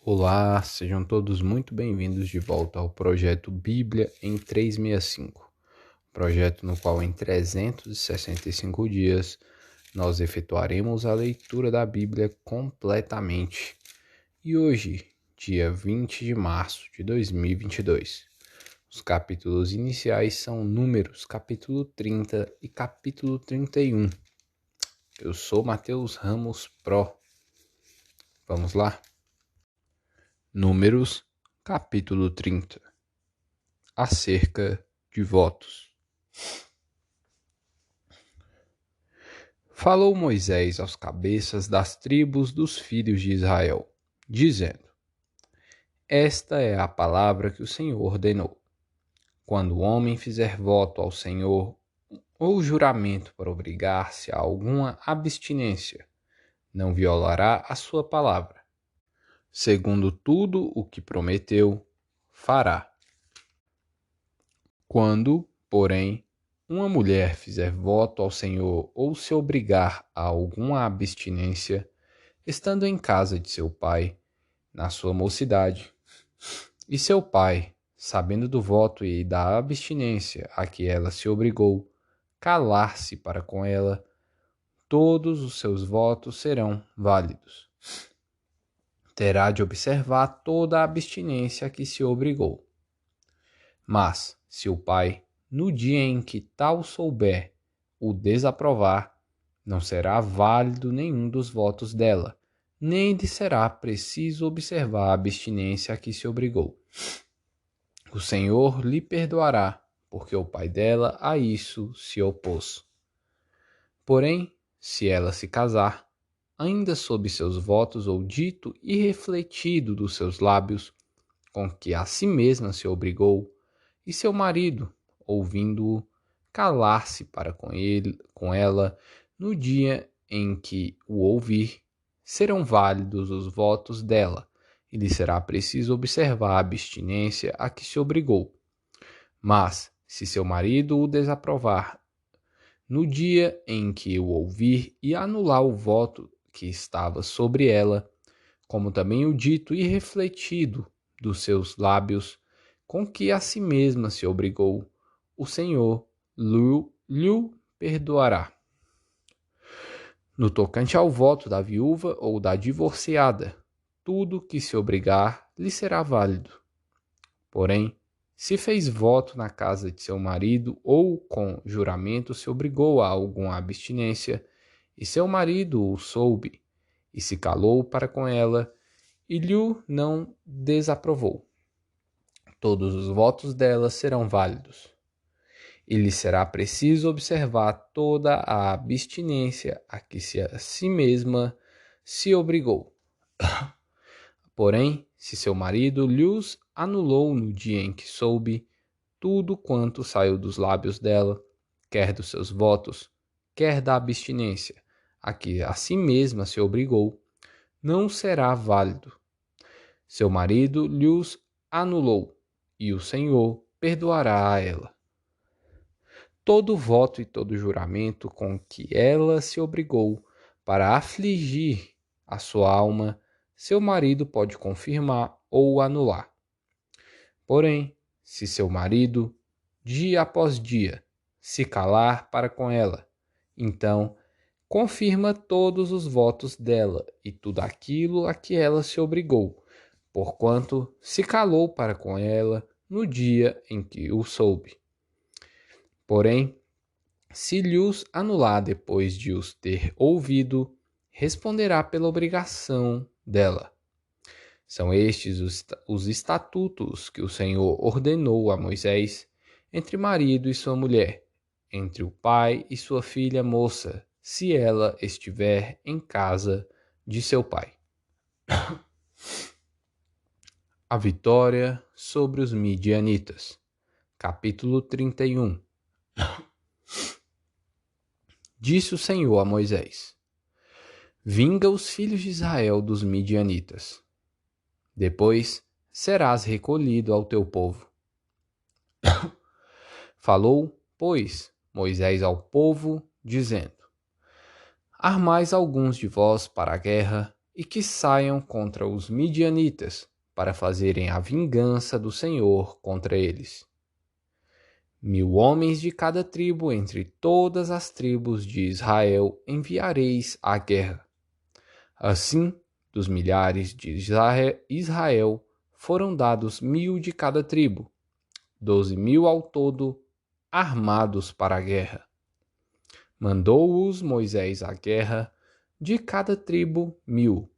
Olá, sejam todos muito bem-vindos de volta ao projeto Bíblia em 365, projeto no qual em 365 dias nós efetuaremos a leitura da Bíblia completamente. E hoje, dia 20 de março de 2022, os capítulos iniciais são Números, capítulo 30 e capítulo 31. Eu sou Mateus Ramos Pro. Vamos lá? Números, capítulo 30. Acerca de votos. Falou Moisés aos cabeças das tribos dos filhos de Israel, dizendo: Esta é a palavra que o Senhor ordenou. Quando o homem fizer voto ao Senhor ou juramento para obrigar-se a alguma abstinência, não violará a sua palavra. Segundo tudo o que prometeu, fará. Quando, porém, uma mulher fizer voto ao Senhor ou se obrigar a alguma abstinência, estando em casa de seu pai, na sua mocidade, e seu pai, sabendo do voto e da abstinência a que ela se obrigou, calar-se para com ela, todos os seus votos serão válidos. Terá de observar toda a abstinência a que se obrigou. Mas, se o pai, no dia em que tal souber, o desaprovar, não será válido nenhum dos votos dela, nem lhe será preciso observar a abstinência a que se obrigou. O Senhor lhe perdoará, porque o pai dela a isso se opôs. Porém, se ela se casar, ainda sob seus votos ou dito e refletido dos seus lábios, com que a si mesma se obrigou, e seu marido, ouvindo-o, calar-se para com ela no dia em que o ouvir, serão válidos os votos dela, e lhe será preciso observar a abstinência a que se obrigou. Mas, se seu marido o desaprovar no dia em que o ouvir e anular o voto que estava sobre ela, como também o dito e refletido dos seus lábios, com que a si mesma se obrigou, o Senhor lhe perdoará. No tocante ao voto da viúva ou da divorciada, tudo que se obrigar lhe será válido. Porém, se fez voto na casa de seu marido ou com juramento se obrigou a alguma abstinência, e seu marido o soube, e se calou para com ela, e lhe não desaprovou, todos os votos dela serão válidos. E lhe será preciso observar toda a abstinência a que a si mesma se obrigou. Porém, se seu marido lhos anulou no dia em que soube, tudo quanto saiu dos lábios dela, quer dos seus votos, quer da abstinência a que a si mesma se obrigou, não será válido. Seu marido lhos anulou, e o Senhor perdoará a ela. Todo voto e todo juramento com que ela se obrigou para afligir a sua alma, seu marido pode confirmar ou anular. Porém, se seu marido, dia após dia, se calar para com ela, então confirma todos os votos dela e tudo aquilo a que ela se obrigou, porquanto se calou para com ela no dia em que o soube. Porém, se lhos anular depois de os ter ouvido, responderá pela obrigação dela. São estes os estatutos que o Senhor ordenou a Moisés entre marido e sua mulher, entre o pai e sua filha moça, se ela estiver em casa de seu pai. A vitória sobre os midianitas. Capítulo 31. Disse o Senhor a Moisés: Vinga os filhos de Israel dos midianitas. Depois serás recolhido ao teu povo. Falou, pois, Moisés ao povo, dizendo: Armais alguns de vós para a guerra, e que saiam contra os midianitas, para fazerem a vingança do Senhor contra eles. 1000 homens de cada tribo entre todas as tribos de Israel enviareis à guerra. Assim, dos milhares de Israel foram dados 1000 de cada tribo, 12.000 ao todo, armados para a guerra. Mandou-os Moisés à guerra, de cada tribo 1000,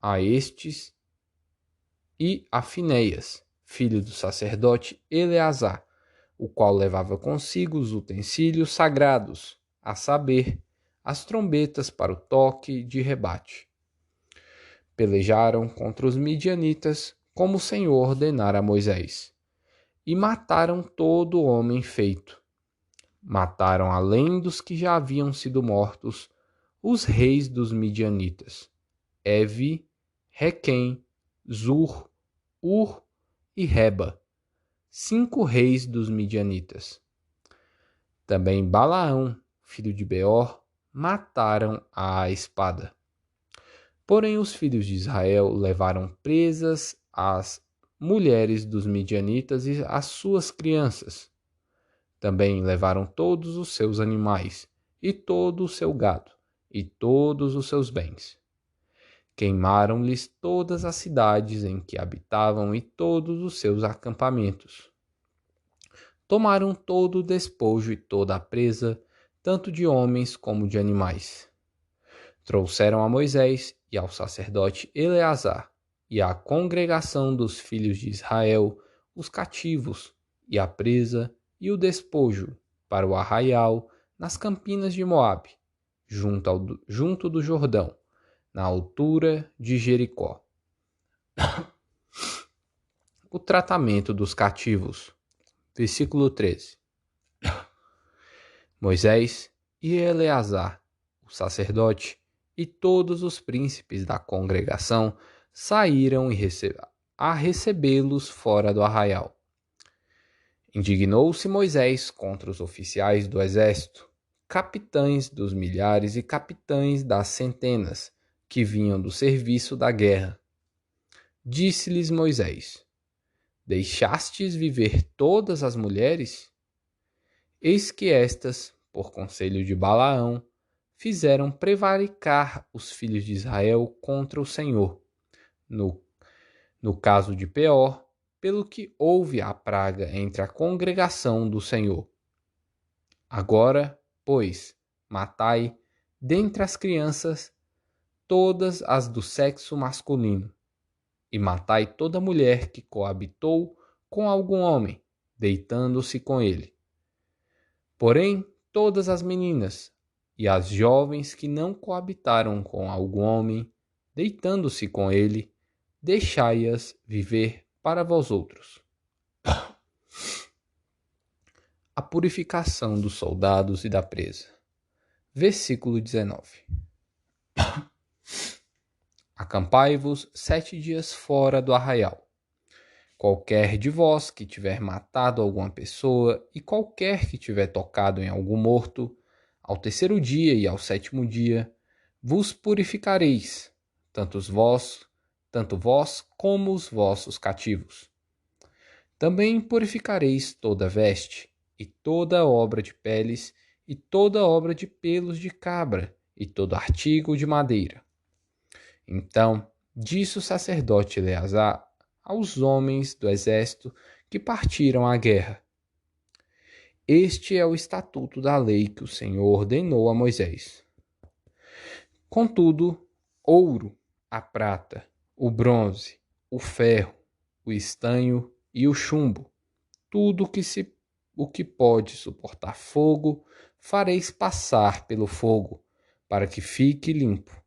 a estes e a Finéias, filho do sacerdote Eleazar, o qual levava consigo os utensílios sagrados, a saber, as trombetas para o toque de rebate. Pelejaram contra os midianitas, como o Senhor ordenara a Moisés, e mataram todo homem feito. Mataram, além dos que já haviam sido mortos, os reis dos midianitas, Evi, Requem, Zur, Ur e Reba, 5 reis dos midianitas. Também Balaão, filho de Beor, mataram à espada. Porém os filhos de Israel levaram presas as mulheres dos midianitas e as suas crianças. Também levaram todos os seus animais, e todo o seu gado, e todos os seus bens. Queimaram-lhes todas as cidades em que habitavam e todos os seus acampamentos. Tomaram todo o despojo e toda a presa, tanto de homens como de animais. Trouxeram a Moisés e ao sacerdote Eleazar e à congregação dos filhos de Israel os cativos e a presa e o despojo para o arraial nas campinas de Moabe, junto do Jordão, na altura de Jericó. O tratamento dos cativos. Versículo 13. Moisés e Eleazar, o sacerdote, e todos os príncipes da congregação saíram a recebê-los fora do arraial. Indignou-se Moisés contra os oficiais do exército, capitães dos milhares e capitães das centenas, que vinham do serviço da guerra. Disse-lhes Moisés: Deixastes viver todas as mulheres? Eis que estas, por conselho de Balaão, fizeram prevaricar os filhos de Israel contra o Senhor. No caso de Peor, pelo que houve a praga entre a congregação do Senhor. Agora, pois, matai, dentre as crianças, todas as do sexo masculino, e matai toda mulher que coabitou com algum homem, deitando-se com ele. Porém, todas as meninas e as jovens que não coabitaram com algum homem, deitando-se com ele, deixai-as viver para vós outros. A purificação dos soldados e da presa. Versículo 19. Acampai-vos 7 dias fora do arraial. Qualquer de vós que tiver matado alguma pessoa e qualquer que tiver tocado em algum morto, ao 3º dia e ao 7º dia, vos purificareis, tanto vós como os vossos cativos. Também purificareis toda veste, e toda obra de peles, e toda obra de pelos de cabra, e todo artigo de madeira. Então disse o sacerdote Eleazar aos homens do exército que partiram à guerra: Este é o estatuto da lei que o Senhor ordenou a Moisés. Contudo, ouro, a prata, o bronze, o ferro, o estanho e o chumbo, tudo o que pode suportar fogo, fareis passar pelo fogo, para que fique limpo.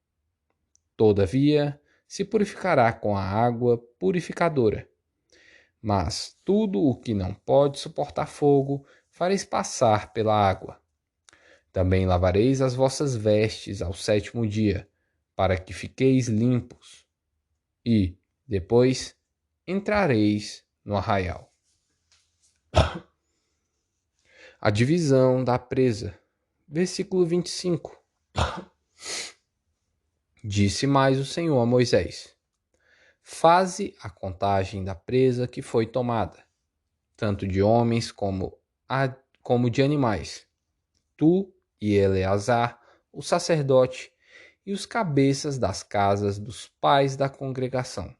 Todavia, se purificará com a água purificadora. Mas tudo o que não pode suportar fogo, fareis passar pela água. Também lavareis as vossas vestes ao 7º dia, para que fiqueis limpos. E, depois, entrareis no arraial. A divisão da presa. Versículo 25. Disse mais o Senhor a Moisés: Faze a contagem da presa que foi tomada, tanto de homens como de animais. Tu e Eleazar, o sacerdote, e os cabeças das casas dos pais da congregação.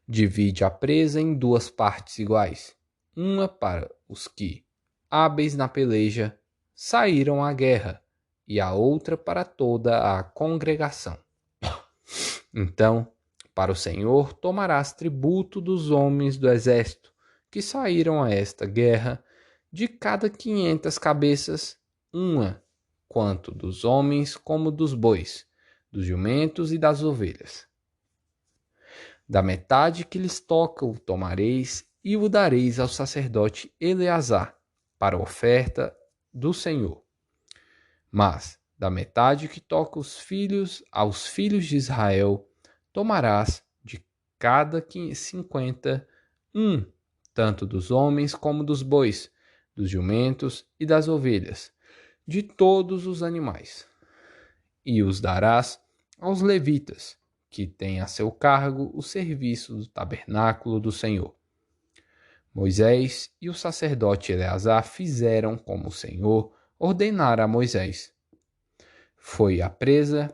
Divide a presa em duas partes iguais, uma para os que, hábeis na peleja, saíram à guerra, e a outra para toda a congregação. Então, para o Senhor tomarás tributo dos homens do exército que saíram a esta guerra, de cada 500 cabeças, uma, quanto dos homens como dos bois, dos jumentos e das ovelhas. Da metade que lhes toca o tomareis e o dareis ao sacerdote Eleazar, para oferta do Senhor. Mas, da metade que toca aos filhos de Israel, tomarás de cada 50 tanto dos homens como dos bois, dos jumentos e das ovelhas, de todos os animais. E os darás aos levitas, que têm a seu cargo o serviço do tabernáculo do Senhor. Moisés e o sacerdote Eleazar fizeram como o Senhor ordenara a Moisés. Foi a presa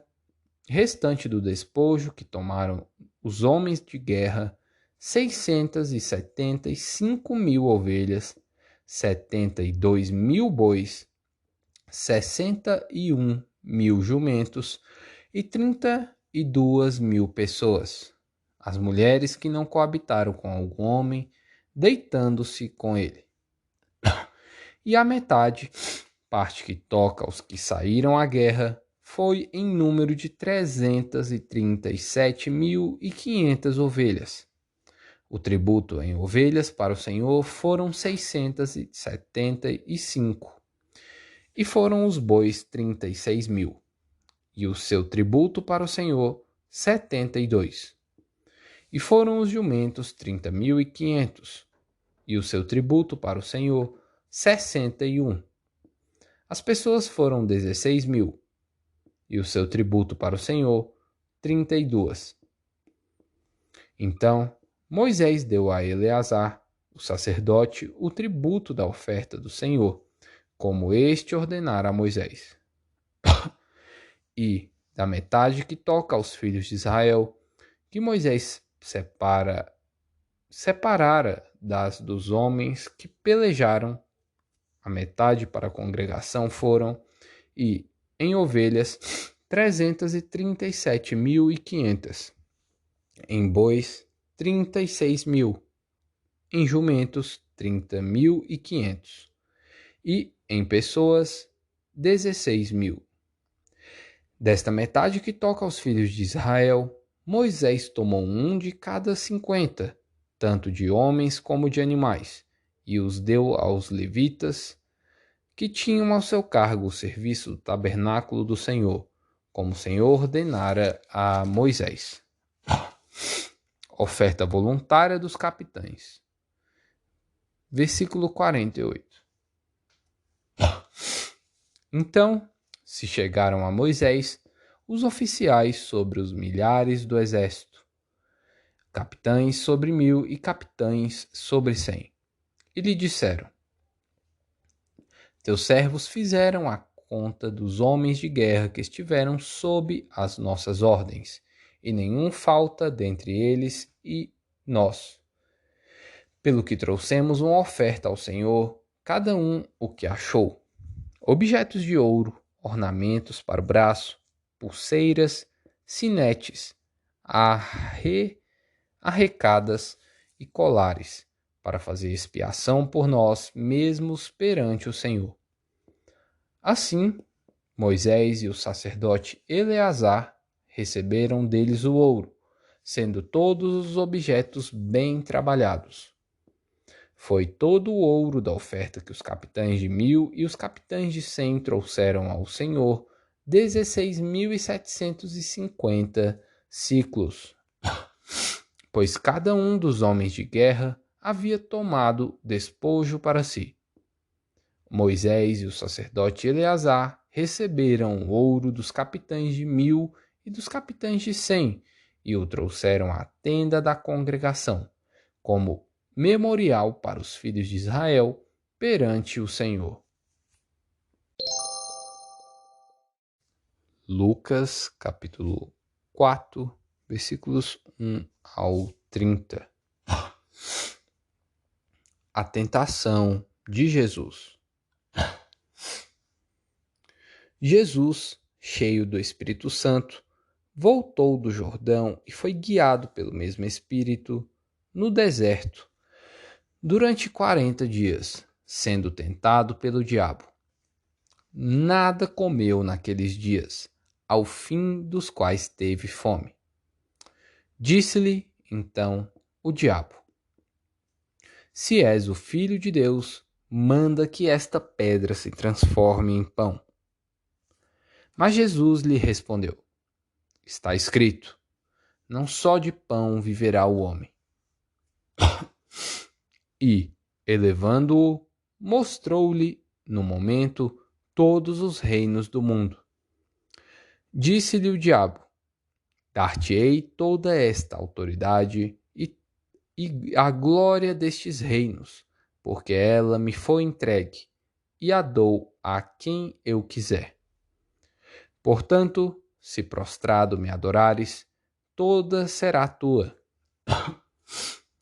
restante do despojo que tomaram os homens de guerra, 675.000 ovelhas, 72.000 bois, 61.000 jumentos e 32.000 pessoas, as mulheres que não coabitaram com algum homem, deitando-se com ele. E a metade, parte que toca aos que saíram à guerra, foi em número de 337.500 ovelhas. O tributo em ovelhas para o Senhor foram 675, e foram os bois 36.000, e o seu tributo para o Senhor 72. E foram os jumentos 30.500, e o seu tributo para o Senhor 61. As pessoas foram 16.000, e o seu tributo para o Senhor 32. Então Moisés deu a Eleazar, o sacerdote, o tributo da oferta do Senhor, como este ordenara a Moisés. E da metade que toca aos filhos de Israel, que Moisés separara das dos homens que pelejaram, a metade para a congregação foram, e em ovelhas 337.500, em bois 36.000, em jumentos 30.500, e em pessoas 16.000. Desta metade que toca aos filhos de Israel, Moisés tomou de cada 50, tanto de homens como de animais, e os deu aos levitas, que tinham ao seu cargo o serviço do tabernáculo do Senhor, como o Senhor ordenara a Moisés. Oferta voluntária dos capitães. Versículo 48. Então se chegaram a Moisés os oficiais sobre os milhares do exército, capitães sobre 1.000 e capitães sobre 100, e lhe disseram: Teus servos fizeram a conta dos homens de guerra que estiveram sob as nossas ordens, e nenhum falta dentre eles e nós. Pelo que trouxemos uma oferta ao Senhor, cada um o que achou: objetos de ouro, ornamentos para o braço, pulseiras, sinetes, arrecadas e colares, para fazer expiação por nós mesmos perante o Senhor. Assim, Moisés e o sacerdote Eleazar receberam deles o ouro, sendo todos os objetos bem trabalhados. Foi todo o ouro da oferta que os capitães de 1.000 e os capitães de 100 trouxeram ao Senhor, 16.750 siclos, pois cada um dos homens de guerra havia tomado despojo para si. Moisés e o sacerdote Eleazar receberam o ouro dos capitães de 1.000 e dos capitães de 100, e o trouxeram à tenda da congregação, como memorial para os filhos de Israel perante o Senhor. Lucas, capítulo 4, versículos 1 ao 30. A tentação de Jesus. Jesus, cheio do Espírito Santo, voltou do Jordão e foi guiado pelo mesmo Espírito no deserto durante 40 dias, sendo tentado pelo diabo. Nada comeu naqueles dias, ao fim dos quais teve fome. Disse-lhe, então, o diabo: Se és o Filho de Deus, manda que esta pedra se transforme em pão. Mas Jesus lhe respondeu: Está escrito, não só de pão viverá o homem. E, elevando-o, mostrou-lhe, no momento, todos os reinos do mundo. Disse-lhe o diabo: Dar-te-ei toda esta autoridade e a glória destes reinos, porque ela me foi entregue, e a dou a quem eu quiser. Portanto, se prostrado me adorares, toda será tua.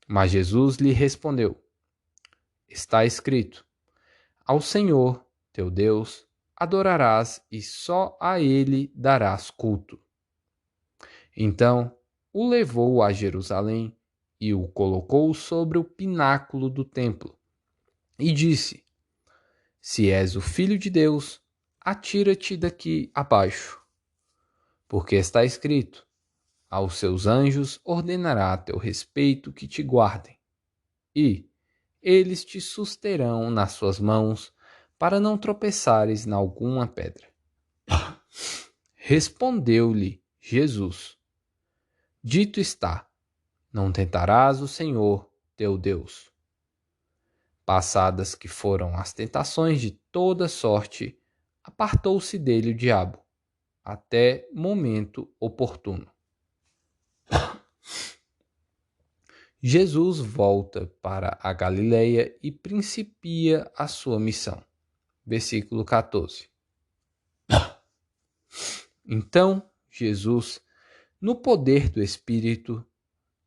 Mas Jesus lhe respondeu: Está escrito, ao Senhor, teu Deus, adorarás e só a ele darás culto. Então o levou a Jerusalém e o colocou sobre o pináculo do templo e disse: Se és o Filho de Deus, atira-te daqui abaixo, porque está escrito: aos seus anjos ordenará a teu respeito que te guardem, e eles te susterão nas suas mãos, para não tropeçares em alguma pedra. Respondeu-lhe Jesus: Dito está, não tentarás o Senhor teu Deus. Passadas que foram as tentações de toda sorte, apartou-se dele o diabo, até momento oportuno. Jesus volta para a Galileia e principia a sua missão. Versículo 14. Então, Jesus, no poder do Espírito,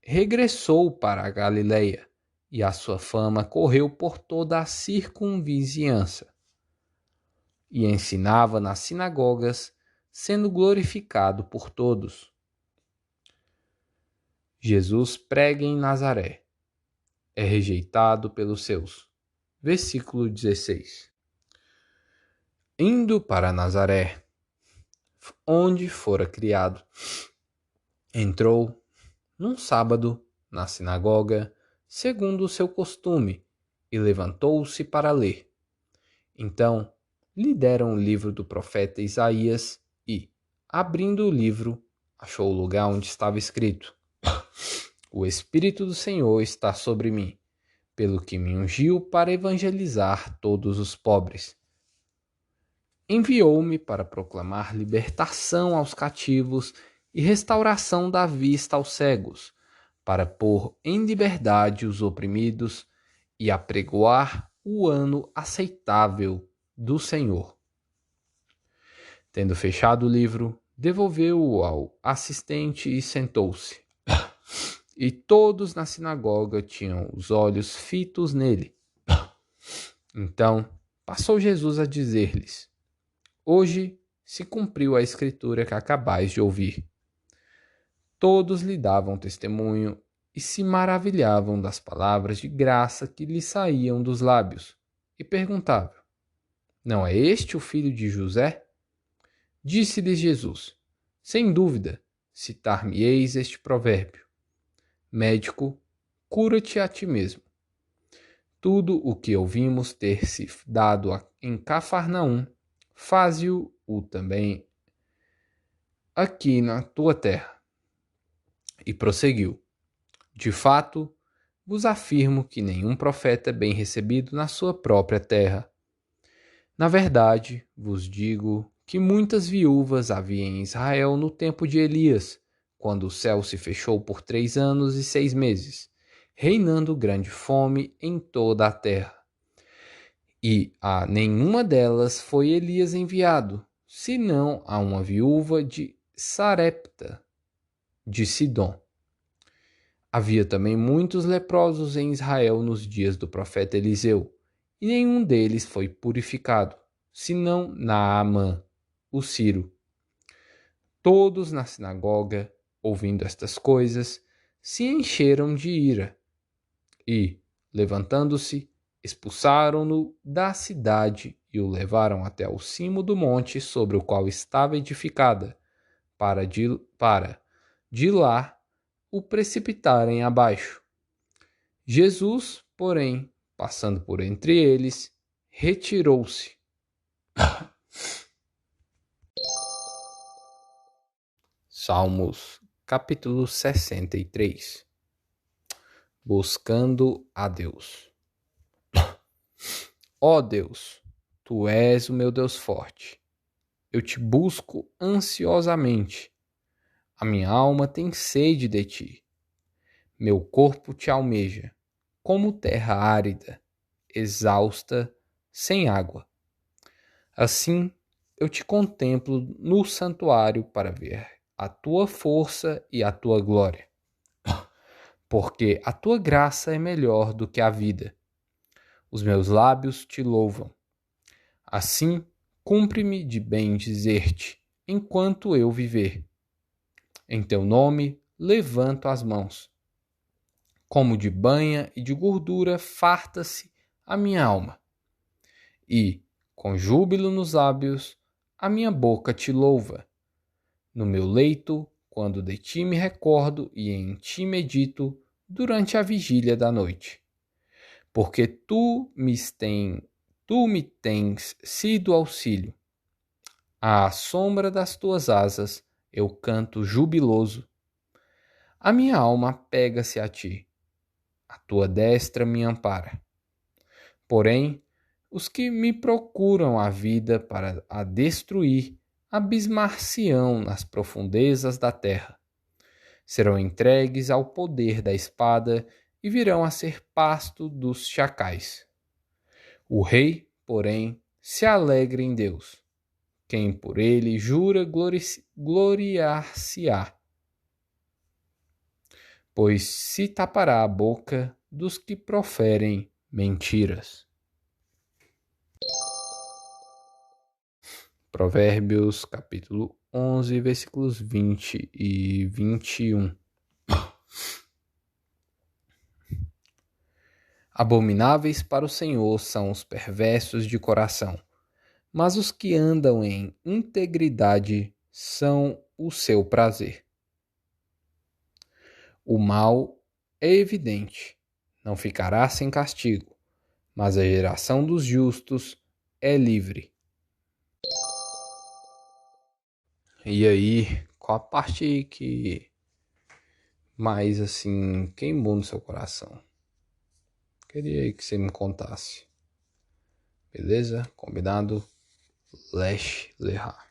regressou para a Galileia, e a sua fama correu por toda a circunvizinhança. E ensinava nas sinagogas, sendo glorificado por todos. Jesus prega em Nazaré. É rejeitado pelos seus. Versículo 16. Indo para Nazaré, onde fora criado, entrou, num sábado, na sinagoga, segundo o seu costume, e levantou-se para ler. Então, lhe deram o livro do profeta Isaías e, abrindo o livro, achou o lugar onde estava escrito: O Espírito do Senhor está sobre mim, pelo que me ungiu para evangelizar todos os pobres. Enviou-me para proclamar libertação aos cativos e restauração da vista aos cegos, para pôr em liberdade os oprimidos e apregoar o ano aceitável do Senhor. Tendo fechado o livro, devolveu-o ao assistente e sentou-se. E todos na sinagoga tinham os olhos fitos nele. Então passou Jesus a dizer-lhes: Hoje se cumpriu a escritura que acabais de ouvir. Todos lhe davam testemunho e se maravilhavam das palavras de graça que lhe saíam dos lábios, e perguntavam: Não é este o filho de José? Disse-lhes Jesus: Sem dúvida, citar-me-eis este provérbio: Médico, cura-te a ti mesmo. Tudo o que ouvimos ter se dado em Cafarnaum, faze-o também aqui na tua terra. E prosseguiu: De fato, vos afirmo que nenhum profeta é bem recebido na sua própria terra. Na verdade, vos digo que muitas viúvas havia em Israel no tempo de Elias, quando o céu se fechou por 3 anos e 6 meses, reinando grande fome em toda a terra. E a nenhuma delas foi Elias enviado, senão a uma viúva de Sarepta, de Sidom. Havia também muitos leprosos em Israel nos dias do profeta Eliseu, e nenhum deles foi purificado, senão Naamã, o Ciro. Todos na sinagoga, ouvindo estas coisas, se encheram de ira e, levantando-se, expulsaram-no da cidade e o levaram até ao cimo do monte sobre o qual estava edificada, de lá o precipitarem abaixo. Jesus, porém, passando por entre eles, retirou-se. Salmos, capítulo 63. Buscando a Deus. Ó Deus, tu és o meu Deus forte. Eu te busco ansiosamente. A minha alma tem sede de ti. Meu corpo te almeja, como terra árida, exausta, sem água. Assim, eu te contemplo no santuário para ver a tua força e a tua glória. Porque a tua graça é melhor do que a vida. Os meus lábios te louvam. Assim, cumpre-me de bem dizer-te, enquanto eu viver. Em teu nome levanto as mãos. Como de banha e de gordura farta-se a minha alma. E, com júbilo nos lábios, a minha boca te louva. No meu leito, quando de ti me recordo e em ti medito durante a vigília da noite. Porque tu me tens sido auxílio. À sombra das tuas asas eu canto jubiloso. A minha alma pega-se a ti. A tua destra me ampara. Porém, os que me procuram a vida para a destruir abismar-se-ão nas profundezas da terra. Serão entregues ao poder da espada e virão a ser pasto dos chacais. O rei, porém, se alegra em Deus. Quem por ele jura gloriar-se-á, pois se tapará a boca dos que proferem mentiras. Provérbios, capítulo 11, versículos 20 e 21. Abomináveis para o Senhor são os perversos de coração, mas os que andam em integridade são o seu prazer. O mal é evidente, não ficará sem castigo, mas a geração dos justos é livre. E aí, qual a parte que mais assim queimou no seu coração? Queria aí que você me contasse. Beleza? Combinado? Lesh Lehar.